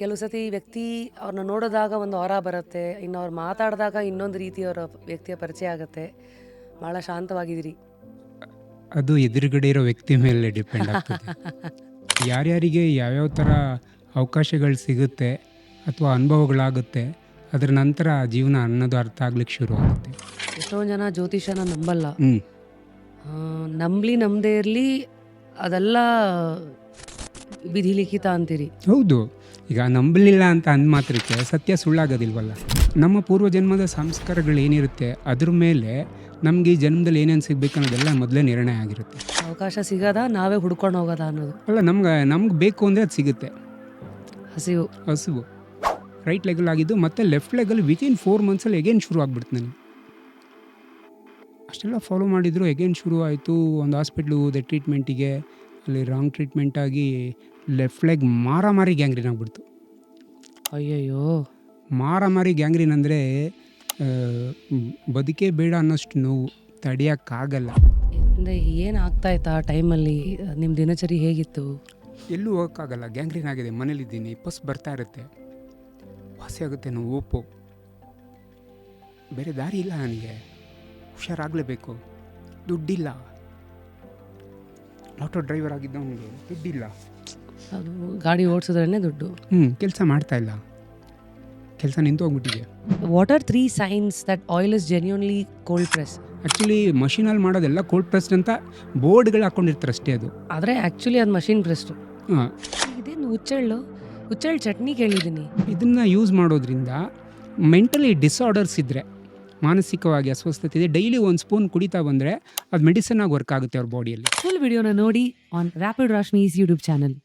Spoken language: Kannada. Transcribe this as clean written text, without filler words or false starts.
ಕೆಲವು ಸತಿ ವ್ಯಕ್ತಿ ಅವ್ರನ್ನ ನೋಡಿದಾಗ ಒಂದು ಆರ ಬರುತ್ತೆ, ಇನ್ನು ಅವ್ರು ಮಾತಾಡಿದಾಗ ಇನ್ನೊಂದು ರೀತಿಯವರ ವ್ಯಕ್ತಿಯ ಪರಿಚಯ ಆಗುತ್ತೆ. ಭಾಳ ಶಾಂತವಾಗಿದ್ದೀರಿ. ಅದು ಎದುರುಗಡೆ ಇರೋ ವ್ಯಕ್ತಿ ಮೇಲೆ ಡಿಪೆಂಡ್ ಆಗ್ತದೆ. ಯಾರ್ಯಾರಿಗೆ ಯಾವ್ಯಾವ ಥರ ಅವಕಾಶಗಳು ಸಿಗುತ್ತೆ ಅಥವಾ ಅನುಭವಗಳಾಗುತ್ತೆ, ಅದರ ನಂತರ ಜೀವನ ಅನ್ನೋದು ಅರ್ಥ ಆಗ್ಲಿಕ್ಕೆ ಶುರು ಆಗುತ್ತೆ. ಎಷ್ಟೊಂದು ಜನ ಜ್ಯೋತಿಷನ ನಂಬಲ್ಲ. ಹ್ಞೂ ನಂಬಲಿ ನಂಬದೇ ಇರಲಿ, ಅದೆಲ್ಲ ವಿಧಿ ಲಿಖಿತ ಅಂತೀರಿ. ಹೌದು. ಈಗ ನಂಬಲಿಲ್ಲ ಅಂತ ಅಂದ ಮಾತ್ರಕ್ಕೆ ಸತ್ಯ ಸುಳ್ಳಾಗೋದಿಲ್ವಲ್ಲ. ನಮ್ಮ ಪೂರ್ವಜನ್ಮದ ಸಂಸ್ಕಾರಗಳು ಏನಿರುತ್ತೆ ಅದ್ರ ಮೇಲೆ ನಮಗೆ ಈ ಜನ್ಮದಲ್ಲಿ ಏನೇನು ಸಿಗ್ಬೇಕು ಅನ್ನೋದೆಲ್ಲ ಮೊದಲೇ ನಿರ್ಣಯ ಆಗಿರುತ್ತೆ. ಅವಕಾಶ ಸಿಗೋದ ನಾವೇ ಹುಡ್ಕೊಂಡು ಹೋಗೋದ ಅನ್ನೋದು. ಅಲ್ಲ, ನಮ್ಗೆ ಬೇಕು ಅಂದರೆ ಅದು ಸಿಗುತ್ತೆ. ಹಸಿವು ರೈಟ್ ಲೆಗಲ್ ಆಗಿದ್ದು ಮತ್ತು ಲೆಫ್ಟ್ ಲೆಗಲ್ ವಿತಿನ್ 4 ಮಂತ್ಸಲ್ಲಿ ಎಗೇನ್ ಶುರು ಆಗ್ಬಿಡ್ತು ನನಗೆ. ಅಷ್ಟೆಲ್ಲ ಫಾಲೋ ಮಾಡಿದ್ರು ಎಗೇನ್ ಶುರು ಆಯಿತು. ಒಂದು ಹಾಸ್ಪಿಟ್ಲು ಹೋದೆ ಟ್ರೀಟ್ಮೆಂಟಿಗೆ, ಅಲ್ಲಿ ರಾಂಗ್ ಟ್ರೀಟ್ಮೆಂಟ್ ಆಗಿ ಲೆಫ್ಟ್ ಲೆಗ್ ಮಾರಾಮಾರಿ ಗ್ಯಾಂಗ್ರೀನ್ ಆಗಿಬಿಡ್ತು. ಅಯ್ಯಯ್ಯೋ, ಮಾರಾಮಾರಿ ಗ್ಯಾಂಗ್ರೀನ್ ಅಂದರೆ ಬದುಕೇ ಬೇಡ ಅನ್ನೋಷ್ಟು ನೋವು, ತಡೆಯೋಕ್ಕಾಗಲ್ಲ. ಅಂದರೆ ಏನು ಆಗ್ತಾ ಇತ್ತು ಆ ಟೈಮಲ್ಲಿ? ನಿಮ್ಮ ದಿನಚರಿ ಹೇಗಿತ್ತು? ಎಲ್ಲೂ ಹೋಗೋಕ್ಕಾಗಲ್ಲ, ಗ್ಯಾಂಗ್ರೀನ್ ಆಗಿದೆ, ಮನೇಲಿದ್ದೀನಿ, ಪಸ್ ಬರ್ತಾ ಇರುತ್ತೆ, ವಾಸಿ ಆಗುತ್ತೆ ನೋವು, ಓಪೋ, ಬೇರೆ ದಾರಿ ಇಲ್ಲ ನನಗೆ, ಹುಷಾರಾಗಲೇಬೇಕು, ದುಡ್ಡಿಲ್ಲ, ಆಟೋ ಡ್ರೈವರ್ ಆಗಿದ್ದವನಿಗೆ ದುಡ್ಡಿಲ್ಲ, ಅದು ಗಾಡಿ ಓಡಿಸಿದ್ರೇ ದುಡ್ಡು. ಕೆಲಸ ಮಾಡ್ತಾಯಿಲ್ಲ, ಕೆಲಸ ನಿಂತು ಹೋಗ್ಬಿಟ್ಟಿದೆ. What are 3 signs that oil is genuinely cold press? Actually ಮಷೀನಲ್ಲಿ ಮಾಡೋದೆಲ್ಲ ಕೋಲ್ಡ್ ಪ್ರೆಸ್ಡ್ ಅಂತ ಬೋರ್ಡ್ಗಳು ಹಾಕ್ಕೊಂಡಿರ್ತಾರೆ ಅಷ್ಟೇ. ಅದು ಆದರೆ ಆ್ಯಕ್ಚುಲಿ ಅದು ಮಷಿನ್ ಪ್ರೆಸ್ಟು. ಹಾಂ, ಇದೇನು ಹುಚ್ಚೆಳ್ಳು ಚಟ್ನಿ ಕೇಳಿದ್ದೀನಿ. ಇದನ್ನು ಯೂಸ್ ಮಾಡೋದ್ರಿಂದ ಮೆಂಟಲಿ ಡಿಸಾರ್ಡರ್ಸ್ ಇದ್ದರೆ, ಮಾನಸಿಕವಾಗಿ ಅಸ್ವಸ್ಥತೆ ಇದೆ, ಡೈಲಿ 1 ಸ್ಪೂನ್ ಕುಡಿತಾ ಬಂದರೆ ಅದು ಮೆಡಿಸನ್ ಆಗಿ ವರ್ಕ್ ಆಗುತ್ತೆ ಅವ್ರ ಬಾಡಿಯಲ್ಲಿ. ಫುಲ್ ವಿಡಿಯೋನ ನೋಡಿ ಆನ್ ರ್ಯಾಪಿಡ್ ರಾಶ್ಮೀಸ್ ಯೂಟ್ಯೂಬ್ ಚಾನಲ್.